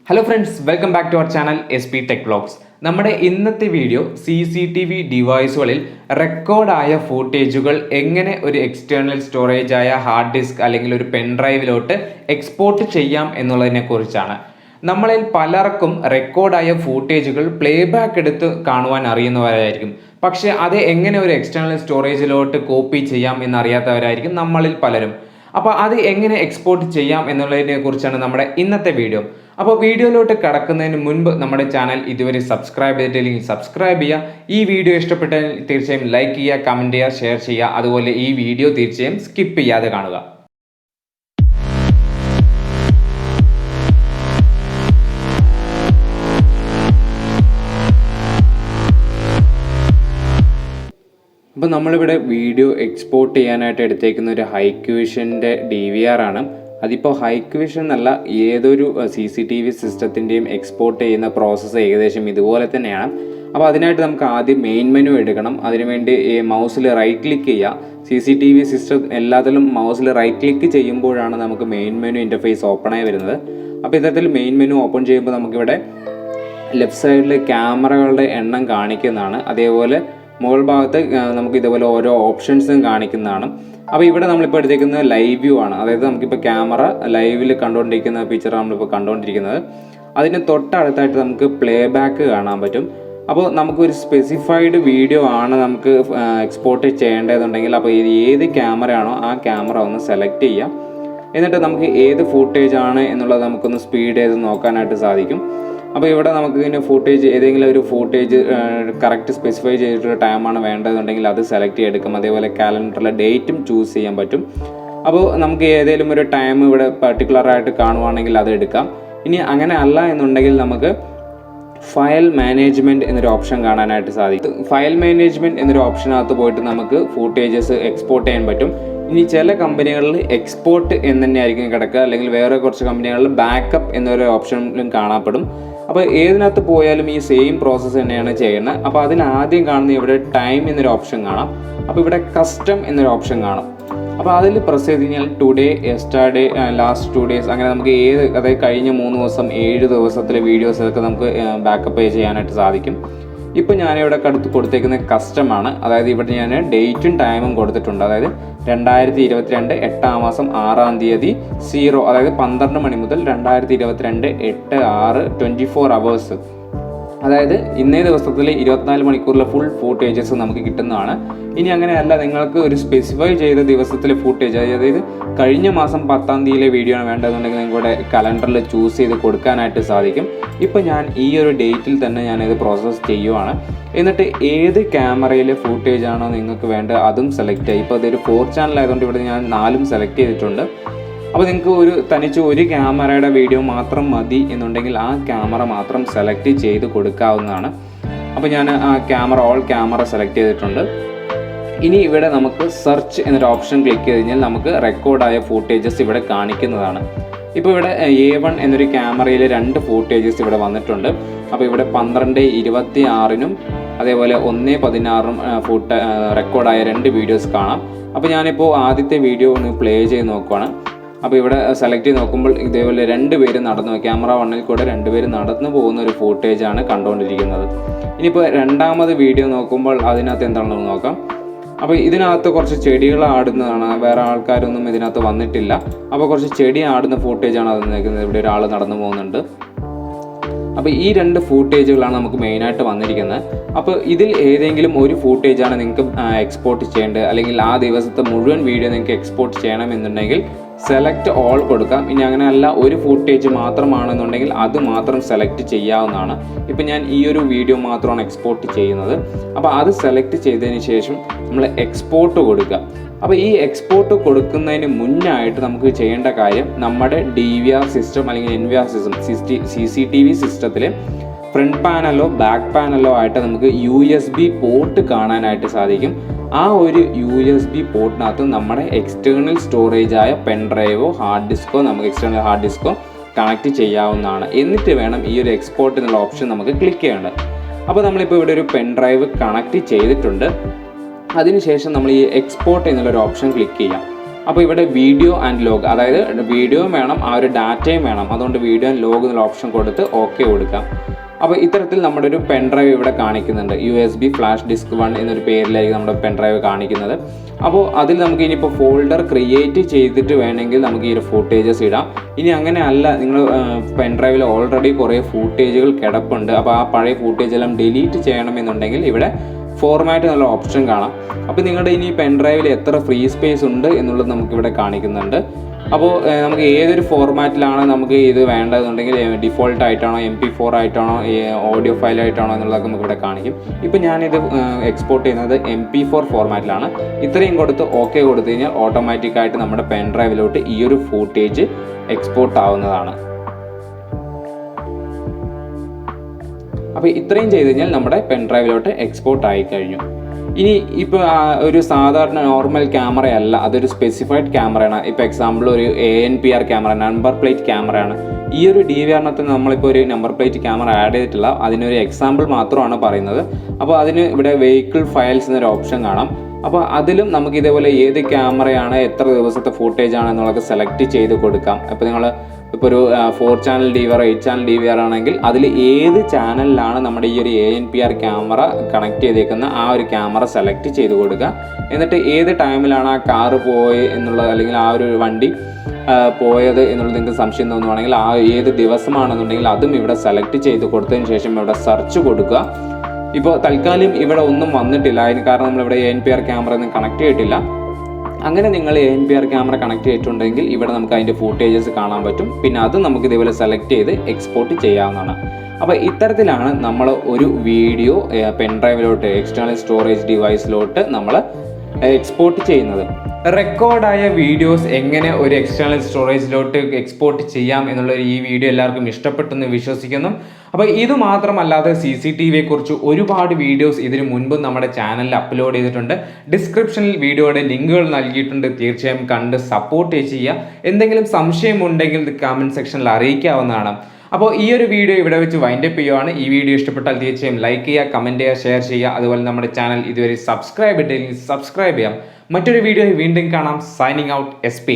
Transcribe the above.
Hello friends, welcome back to our channel sptechvlogs. നമ്മുടെ ഇന്നത്തെ video CCTV ഡിവൈസുകളിൽ റെക്കോർഡായ ഫൂട്ടേജുകൾ എങ്ങനെ ഒരു എക്സ്റ്റേണൽ സ്റ്റോറേജ് ആയ ഹാർഡ് ഡിസ്ക് അല്ലെങ്കിൽ ഒരു പെൻഡ്രൈവിലോട്ട് എക്സ്പോർട്ട് ചെയ്യാം എന്നുള്ളതിനെ കുറിച്ചാണ്. നമ്മളിൽ പലർക്കും റെക്കോർഡായ ഫൂട്ടേജുകൾ പ്ലേബാക്ക് എടുത്ത് കാണുവാൻ അറിയുന്നവരായിരിക്കും. പക്ഷേ അത് എങ്ങനെ ഒരു എക്സ്റ്റേണൽ സ്റ്റോറേജിലോട്ട് കോപ്പി ചെയ്യാം എന്നറിയാത്തവരായിരിക്കും നമ്മളിൽ പലരും. അപ്പോൾ അത് എങ്ങനെ എക്സ്പോർട്ട് ചെയ്യാം എന്നുള്ളതിനെ കുറിച്ചാണ് നമ്മുടെ ഇന്നത്തെ വീഡിയോ. അപ്പോൾ വീഡിയോയിലോട്ട് കടക്കുന്നതിന് മുൻപ് നമ്മുടെ ചാനൽ ഇതുവരെ സബ്സ്ക്രൈബ് ചെയ്തിട്ടില്ലെങ്കിൽ സബ്സ്ക്രൈബ് ചെയ്യുക. ഈ വീഡിയോ ഇഷ്ടപ്പെട്ടാൽ തീർച്ചയായും ലൈക്ക് ചെയ്യുക, കമൻറ്റ് ചെയ്യുക, ഷെയർ ചെയ്യുക. അതുപോലെ ഈ വീഡിയോ തീർച്ചയായും സ്കിപ്പ് ചെയ്യാതെ കാണുക. അപ്പോൾ നമ്മളിവിടെ വീഡിയോ എക്സ്പോർട്ട് ചെയ്യാനായിട്ട് എടുത്തേക്കുന്ന ഒരു ഹൈക്വിഷൻ്റെ DVR ആണ്. അതിപ്പോൾ ഹൈക്വിഷൻ എന്നല്ല, ഏതൊരു CCTV സിസ്റ്റത്തിൻ്റെയും എക്സ്പോർട്ട് ചെയ്യുന്ന പ്രോസസ്സ് ഏകദേശം ഇതുപോലെ തന്നെയാണ്. അപ്പോൾ അതിനായിട്ട് നമുക്ക് ആദ്യം മെയിൻ മെനു എടുക്കണം. അതിനുവേണ്ടി മൗസിൽ റൈറ്റ് ക്ലിക്ക് ചെയ്യുക. CCTV സിസ്റ്റം എല്ലാത്തിലും മൗസിൽ റൈറ്റ് ക്ലിക്ക് ചെയ്യുമ്പോഴാണ് നമുക്ക് മെയിൻ മെനു ഇൻ്റർഫേസ് ഓപ്പണായി വരുന്നത്. അപ്പോൾ ഇത്തരത്തിൽ മെയിൻ മെനു ഓപ്പൺ ചെയ്യുമ്പോൾ നമുക്കിവിടെ ലെഫ്റ്റ് സൈഡിൽ ക്യാമറകളുടെ എണ്ണം കാണിക്കുന്നതാണ്. അതേപോലെ മുകൾ ഭാഗത്ത് നമുക്ക് ഇതുപോലെ ഓരോ ഓപ്ഷൻസും കാണിക്കുന്നതാണ്. അപ്പോൾ ഇവിടെ നമ്മളിപ്പോൾ എടുത്തിരിക്കുന്നത് ലൈവ് വ്യൂ ആണ്. അതായത് നമുക്കിപ്പോൾ ക്യാമറ ലൈവിൽ കണ്ടുകൊണ്ടിരിക്കുന്ന പിക്ചറാണ് നമ്മളിപ്പോൾ കണ്ടുകൊണ്ടിരിക്കുന്നത്. അതിന് തൊട്ടടുത്തായിട്ട് നമുക്ക് പ്ലേ ബാക്ക് കാണാൻ പറ്റും. അപ്പോൾ നമുക്കൊരു സ്പെസിഫൈഡ് വീഡിയോ ആണ് നമുക്ക് എക്സ്പോർട്ട് ചെയ്യേണ്ടതുണ്ടെങ്കിൽ അപ്പോൾ ഇത് ഏത് ക്യാമറയാണോ ആ ക്യാമറ ഒന്ന് സെലക്ട് ചെയ്യാം. എന്നിട്ട് നമുക്ക് ഏത് ഫൂട്ടേജ് ആണ് എന്നുള്ളത് നമുക്കൊന്ന് സ്പീഡ് ചെയ്ത് നോക്കാനായിട്ട് സാധിക്കും. അപ്പോൾ ഇവിടെ നമുക്ക് ഇതിൻ്റെ ഫൂട്ടേജ് ഏതെങ്കിലും ഒരു ഫൂട്ടേജ് കറക്റ്റ് സ്പെസിഫൈ ചെയ്തിട്ടൊരു ടൈമാണ് വേണ്ടതെന്നുണ്ടെങ്കിൽ അത് സെലക്ട് ചെയ്തെടുക്കും. അതേപോലെ കാലണ്ടറിലെ ഡേറ്റും ചൂസ് ചെയ്യാൻ പറ്റും. അപ്പോൾ നമുക്ക് ഏതെങ്കിലും ഒരു ടൈം ഇവിടെ പർട്ടിക്കുലറായിട്ട് കാണുവാണെങ്കിൽ അത് എടുക്കാം. ഇനി അങ്ങനെ അല്ല എന്നുണ്ടെങ്കിൽ നമുക്ക് ഫയൽ മാനേജ്മെൻറ്റ് എന്നൊരു ഓപ്ഷൻ കാണാനായിട്ട് സാധിക്കും. ഫയൽ മാനേജ്മെൻറ്റ് എന്നൊരു ഓപ്ഷനകത്ത് പോയിട്ട് നമുക്ക് ഫൂട്ടേജസ് എക്സ്പോർട്ട് ചെയ്യാൻ പറ്റും. ഇനി ചില കമ്പനികളിൽ എക്സ്പോർട്ട് എന്ന് തന്നെയായിരിക്കും കിടക്കുക, അല്ലെങ്കിൽ വേറെ കുറച്ച് കമ്പനികളിൽ ബാക്കപ്പ് എന്നൊരു ഓപ്ഷനിലും കാണപ്പെടും. അപ്പോൾ ഏതിനകത്ത് പോയാലും ഈ സെയിം പ്രോസസ്സ് തന്നെയാണ് ചെയ്യുന്നത്. അപ്പോൾ അതിന് ആദ്യം കാണുന്ന ഇവിടെ ടൈം എന്നൊരു ഓപ്ഷൻ കാണാം. അപ്പോൾ ഇവിടെ കസ്റ്റം എന്നൊരു ഓപ്ഷൻ കാണാം. അപ്പോൾ അതിൽ പ്രസ് ചെയ്ത് കഴിഞ്ഞാൽ ടുഡേ, യെസ്റ്റർഡേ, ലാസ്റ്റ് 2 days അങ്ങനെ നമുക്ക് അതായത് കഴിഞ്ഞ 3 ദിവസം 7 ദിവസത്തിലെ വീഡിയോസ് ഒക്കെ നമുക്ക് ബാക്കപ്പ് ചെയ്യാനായിട്ട് സാധിക്കും. ഇപ്പോൾ ഞാനിവിടെ കൊടുത്തേക്കുന്ന കസ്റ്റമാണ്. അതായത് ഇവിടെ ഞാൻ ഡേറ്റും ടൈമും കൊടുത്തിട്ടുണ്ട്. അതായത് 2022 8-ാം മാസം 6-ാം തീയതി 0, അതായത് 12 മണി മുതൽ 2022 8/6 24 hours. അതായത് ഇന്നേ ദിവസത്തിൽ 24 മണിക്കൂറിലെ ഫുൾ ഫൂട്ടേജസ് നമുക്ക് കിട്ടുന്നതാണ്. ഇനി അങ്ങനെയല്ല, നിങ്ങൾക്ക് ഒരു സ്പെസിഫൈ ചെയ്ത ദിവസത്തിലെ ഫൂട്ടേജ്, അതായത് കഴിഞ്ഞ മാസം 10-ാം തീയതിയിലെ വീഡിയോ ആണ് വേണ്ടതെന്നുണ്ടെങ്കിൽ നിങ്ങളുടെ കലണ്ടറിൽ ചൂസ് ചെയ്ത് കൊടുക്കാനായിട്ട് സാധിക്കും. ഇപ്പോൾ ഞാൻ ഈ ഒരു ഡേറ്റിൽ തന്നെ ഞാനിത് പ്രോസസ്സ് ചെയ്യുവാണ്. എന്നിട്ട് ഏത് ക്യാമറയിലെ ഫൂട്ടേജ് ആണോ നിങ്ങൾക്ക് വേണ്ടത് അതും സെലക്ട് ചെയ്യും. ഇപ്പോൾ അതൊരു 4 ചാനൽ ആയതുകൊണ്ട് ഇവിടെ ഞാൻ 4ഉം സെലക്ട് ചെയ്തിട്ടുണ്ട്. അപ്പോൾ നിങ്ങൾക്ക് തനിച്ച് ഒരു ക്യാമറയുടെ വീഡിയോ മാത്രം മതി എന്നുണ്ടെങ്കിൽ ആ ക്യാമറ മാത്രം സെലക്ട് ചെയ്ത് കൊടുക്കാവുന്നതാണ്. അപ്പോൾ ഞാൻ ആ ഓൾ ക്യാമറ സെലക്ട് ചെയ്തിട്ടുണ്ട്. ഇനി ഇവിടെ നമുക്ക് സെർച്ച് എന്നൊരു ഓപ്ഷൻ ക്ലിക്ക് ചെയ്ത് കഴിഞ്ഞാൽ നമുക്ക് റെക്കോർഡായ ഫൂട്ടേജസ് ഇവിടെ കാണിക്കുന്നതാണ്. ഇപ്പോൾ ഇവിടെ A1 എന്നൊരു ക്യാമറയിൽ 2 ഫൂട്ടേജസ് ഇവിടെ വന്നിട്ടുണ്ട്. അപ്പോൾ ഇവിടെ 12/26 അതേപോലെ 1/16 റെക്കോർഡായ 2 വീഡിയോസ് കാണാം. അപ്പോൾ ഞാനിപ്പോൾ ആദ്യത്തെ വീഡിയോ ഒന്ന് പ്ലേ ചെയ്ത് നോക്കുവാണ്. അപ്പോൾ ഇവിടെ സെലക്ട് ചെയ്ത് നോക്കുമ്പോൾ ഇതേപോലെ 2 പേര് ക്യാമറ 1-ൽ കൂടെ 2 പേര് നടന്നു പോകുന്ന ഒരു ഫൂട്ടേജാണ് കണ്ടുകൊണ്ടിരിക്കുന്നത്. ഇനിയിപ്പോൾ രണ്ടാമത് വീഡിയോ നോക്കുമ്പോൾ അതിനകത്ത് എന്താണെന്ന് നോക്കാം. അപ്പോൾ ഇതിനകത്ത് കുറച്ച് ചെടികൾ ആടുന്നതാണ്. വേറെ ആൾക്കാരൊന്നും ഇതിനകത്ത് വന്നിട്ടില്ല. അപ്പോൾ കുറച്ച് ചെടി ആടുന്ന ഫൂട്ടേജാണ് അത് നിൽക്കുന്നത്. ഇവിടെ ഒരാൾ നടന്നു പോകുന്നുണ്ട്. അപ്പോൾ ഈ 2 ഫൂട്ടേജുകളാണ് നമുക്ക് മെയിനായിട്ട് വന്നിരിക്കുന്നത്. അപ്പോൾ ഇതിൽ ഏതെങ്കിലും ഒരു ഫൂട്ടേജാണ് നിങ്ങൾക്ക് എക്സ്പോർട്ട് ചെയ്യേണ്ടത്, അല്ലെങ്കിൽ ആ ദിവസത്തെ മുഴുവൻ വീഡിയോ നിങ്ങൾക്ക് എക്സ്പോർട്ട് ചെയ്യണമെന്നുണ്ടെങ്കിൽ സെലക്ട് ഓൾ കൊടുക്കാം. ഇനി അങ്ങനെയല്ല, ഒരു ഫൂട്ടേജ് മാത്രമാണെന്നുണ്ടെങ്കിൽ അത് മാത്രം സെലക്ട് ചെയ്യാവുന്നതാണ്. ഇപ്പോൾ ഞാൻ ഈ ഒരു വീഡിയോ മാത്രമാണ് എക്സ്പോർട്ട് ചെയ്യുന്നത്. അപ്പോൾ അത് സെലക്ട് ചെയ്തതിന് ശേഷം നമ്മൾ എക്സ്പോർട്ട് കൊടുക്കുക. അപ്പോൾ ഈ എക്സ്പോർട്ട് കൊടുക്കുന്നതിന് മുന്നായിട്ട് നമുക്ക് ചെയ്യേണ്ട കാര്യം, നമ്മുടെ DVR സിസ്റ്റം അല്ലെങ്കിൽ NVR സിസ്റ്റം CCTV സിസ്റ്റത്തിൽ ഫ്രണ്ട് പാനലോ ബാക്ക് പാനലോ ആയിട്ട് നമുക്ക് USB പോർട്ട് കാണാനായിട്ട് സാധിക്കും. ആ ഒരു USB പോർട്ടിനകത്ത് നമ്മുടെ എക്സ്റ്റേണൽ സ്റ്റോറേജായ പെൻഡ്രൈവോ ഹാർഡ് ഡിസ്കോ നമുക്ക് എക്സ്റ്റേണൽ ഹാർഡ് ഡിസ്കോ കണക്ട് ചെയ്യാവുന്നതാണ്. എന്നിട്ട് വേണം ഈ ഒരു എക്സ്പോർട്ട് എന്നുള്ള ഓപ്ഷൻ നമുക്ക് ക്ലിക്ക് ചെയ്യേണ്ടത്. അപ്പോൾ നമ്മളിപ്പോൾ ഇവിടെ ഒരു പെൻഡ്രൈവ് കണക്ട് ചെയ്തിട്ടുണ്ട്. അതിനുശേഷം നമ്മൾ ഈ എക്സ്പോർട്ട് എന്നുള്ളൊരു ഓപ്ഷൻ ക്ലിക്ക് ചെയ്യാം. അപ്പോൾ ഇവിടെ വീഡിയോ ആൻഡ് ലോഗ്, അതായത് വീഡിയോയും വേണം ആ ഒരു ഡാറ്റയും വേണം. അതുകൊണ്ട് വീഡിയോ ആൻഡ് ലോഗ് എന്നുള്ള ഓപ്ഷൻ കൊടുത്ത് ഓക്കെ കൊടുക്കാം. അപ്പോൾ ഇത്തരത്തിൽ നമ്മുടെ ഒരു പെൻഡ്രൈവ് ഇവിടെ കാണിക്കുന്നുണ്ട്. USB ഫ്ലാഷ് ഡിസ്ക് 1 എന്നൊരു പേരിലായിരിക്കും നമ്മുടെ പെൻഡ്രൈവ് കാണിക്കുന്നത്. അപ്പോൾ അതിൽ നമുക്ക് ഇനിയിപ്പോൾ ഫോൾഡർ ക്രിയേറ്റ് ചെയ്തിട്ട് വേണമെങ്കിൽ നമുക്ക് ഈ ഒരു ഫൂട്ടേജസ് ഇടാം. ഇനി അങ്ങനെ അല്ല, നിങ്ങൾ പെൻഡ്രൈവിൽ ഓൾറെഡി കുറേ ഫൂട്ടേജുകൾ കിടപ്പുണ്ട്, അപ്പോൾ ആ പഴയ ഫൂട്ടേജ് എല്ലാം ഡിലീറ്റ് ചെയ്യണമെന്നുണ്ടെങ്കിൽ ഇവിടെ ഫോർമാറ്റ് എന്നുള്ള ഓപ്ഷൻ കാണാം. അപ്പോൾ നിങ്ങളുടെ ഇനി പെൻഡ്രൈവിൽ എത്ര ഫ്രീ സ്പേസ് ഉണ്ട് എന്നുള്ളത് നമുക്കിവിടെ കാണിക്കുന്നുണ്ട്. അപ്പോൾ നമുക്ക് ഏതൊരു ഫോർമാറ്റിലാണ് നമുക്ക് ഇത് വേണ്ടതെന്നുണ്ടെങ്കിൽ ഡിഫോൾട്ട് ആയിട്ടാണോ, MP4 ആയിട്ടാണോ, ഓഡിയോ ഫയൽ ആയിട്ടാണോ എന്നുള്ളതൊക്കെ നമുക്കിവിടെ കാണിക്കും. ഇപ്പോൾ ഞാനിത് എക്സ്പോർട്ട് ചെയ്യുന്നത് MP4 ഫോർമാറ്റിലാണ്. ഇത്രയും കൊടുത്ത് ഓക്കെ കൊടുത്തു കഴിഞ്ഞാൽ ഓട്ടോമാറ്റിക്കായിട്ട് നമ്മുടെ പെൻഡ്രൈവിലോട്ട് ഈ ഒരു ഫൂട്ടേജ് എക്സ്പോർട്ട് ആവുന്നതാണ്. അപ്പോൾ ഇത്രയും ചെയ്ത് കഴിഞ്ഞാൽ നമ്മുടെ പെൻഡ്രൈവിലോട്ട് എക്സ്പോർട്ട് ആയി കഴിഞ്ഞു. ഇനി ഇപ്പോൾ ഒരു സാധാരണ നോർമൽ ക്യാമറയല്ല, അതൊരു സ്പെസിഫൈഡ് ക്യാമറയാണ്. ഇപ്പോൾ എക്സാമ്പിൾ ഒരു ANPR ക്യാമറ, നമ്പർ പ്ലേറ്റ് ക്യാമറയാണ്. ഈ ഒരു DVRനകത്ത് നമ്മളിപ്പോൾ ഒരു നമ്പർ പ്ലേറ്റ് ക്യാമറ ആഡ് ചെയ്തിട്ടില്ല, അതിനൊരു എക്സാമ്പിൾ മാത്രമാണ് പറയുന്നത്. അപ്പോൾ അതിന് ഇവിടെ വെഹിക്കിൾ ഫയൽസ് എന്നൊരു ഓപ്ഷൻ കാണാം. അപ്പോൾ അതിലും നമുക്ക് ഇതേപോലെ ഏത് ക്യാമറയാണ്, എത്ര ദിവസത്തെ ഫൂട്ടേജ് ആണ് എന്നുള്ളത് സെലക്ട് ചെയ്ത് കൊടുക്കാം. അപ്പോൾ നിങ്ങൾ ഇപ്പോൾ ഒരു 4 ചാനൽ DVR 8 ചാനൽ DVR ആണെങ്കിൽ അതിൽ ഏത് ചാനലിലാണ് നമ്മുടെ ഈ ഒരു ANPR ക്യാമറ കണക്ട് ചെയ്തേക്കുന്ന ആ ഒരു ക്യാമറ സെലക്ട് ചെയ്ത് കൊടുക്കുക. എന്നിട്ട് ഏത് ടൈമിലാണ് ആ കാറ് പോയത് എന്നുള്ളത്, അല്ലെങ്കിൽ ആ ഒരു വണ്ടി പോയത് എന്നുള്ളത് നിങ്ങൾക്ക് സംശയം തോന്നുവാണെങ്കിൽ ആ ഏത് ദിവസമാണെന്നുണ്ടെങ്കിൽ അതും ഇവിടെ സെലക്ട് ചെയ്ത് കൊടുത്തതിന് ശേഷം ഇവിടെ സെർച്ച് കൊടുക്കുക. ഇപ്പോൾ തൽക്കാലം ഇവിടെ ഒന്നും വന്നിട്ടില്ല, അതിന് കാരണം നമ്മളിവിടെ ANPR ക്യാമറ ഒന്നും കണക്ട് ചെയ്തിട്ടില്ല. അങ്ങനെ നിങ്ങൾ ANPR ക്യാമറ കണക്ട് ചെയ്തിട്ടുണ്ടെങ്കിൽ ഇവിടെ നമുക്ക് അതിൻ്റെ ഫൂട്ടേജസ് കാണാൻ പറ്റും. പിന്നെ അത് നമുക്ക് ഇതേപോലെ സെലക്ട് ചെയ്ത് എക്സ്പോർട്ട് ചെയ്യാവുന്നതാണ്. അപ്പോൾ ഇത്തരത്തിലാണ് നമ്മൾ ഒരു വീഡിയോ പെൻഡ്രൈവിലോട്ട്, എക്സ്റ്റേണൽ സ്റ്റോറേജ് ഡിവൈസിലോട്ട് നമ്മൾ എക്സ്പോർട്ട് ചെയ്യുന്നത്. റെക്കോർഡായ വീഡിയോസ് എങ്ങനെ ഒരു എക്സ്റ്റേണൽ സ്റ്റോറേജിലോട്ട് എക്സ്പോർട്ട് ചെയ്യാം എന്നുള്ള ഈ വീഡിയോ എല്ലാവർക്കും ഇഷ്ടപ്പെട്ടെന്ന് വിശ്വസിക്കുന്നു. അപ്പോൾ ഇത് മാത്രമല്ലാതെ CCTVയെക്കുറിച്ച് ഒരുപാട് വീഡിയോസ് ഇതിനു മുൻപ് നമ്മുടെ ചാനലിൽ അപ്ലോഡ് ചെയ്തിട്ടുണ്ട്. ഡിസ്ക്രിപ്ഷനിൽ വീഡിയോയുടെ ലിങ്കുകൾ നൽകിയിട്ടുണ്ട്, തീർച്ചയായും കണ്ട് സപ്പോർട്ട് ചെയ്യുക. എന്തെങ്കിലും സംശയമുണ്ടെങ്കിൽ കമൻറ്റ് സെക്ഷനിൽ അറിയിക്കാവുന്നതാണ്. അപ്പോൾ ഈ ഒരു വീഡിയോ ഇവിടെ വെച്ച് വൈൻഡപ്പ് ചെയ്യുവാണ്. ഈ വീഡിയോ ഇഷ്ടപ്പെട്ടാൽ തീർച്ചയായും ലൈക്ക് ചെയ്യുക, കമൻറ്റ് ചെയ്യുക, ഷെയർ ചെയ്യുക. അതുപോലെ നമ്മുടെ ചാനൽ ഇതുവരെ സബ്സ്ക്രൈബ് ചെയ്തില്ലെങ്കിൽ സബ്സ്ക്രൈബ് ചെയ്യാം. മറ്റൊരു വീഡിയോ വീണ്ടും കാണാം. Signing out SP.